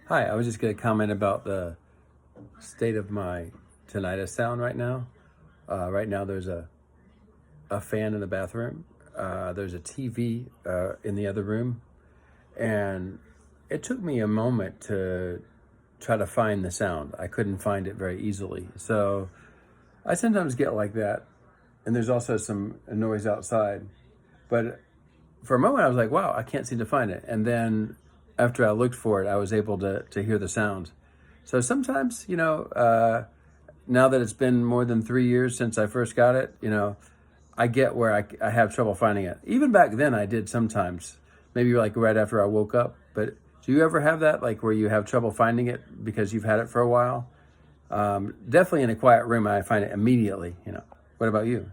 Hi, I was just going to comment about the state of my tinnitus sound right now. Right now, there's a fan in the bathroom. There's a TV in the other room. And it took me a moment to try to find the sound. I couldn't find it very easily. So I sometimes get like that. And there's also some noise outside. But for a moment, I was like, wow, I can't seem to find it. And then after I looked for it, I was able to hear the sounds. So sometimes, now that it's been more than 3 years since I first got it, I get where I have trouble finding it. Even back then, I did sometimes, maybe like right after I woke up. But do you ever have that, like where you have trouble finding it because you've had it for a while? Definitely in a quiet room, I find it immediately. What about you?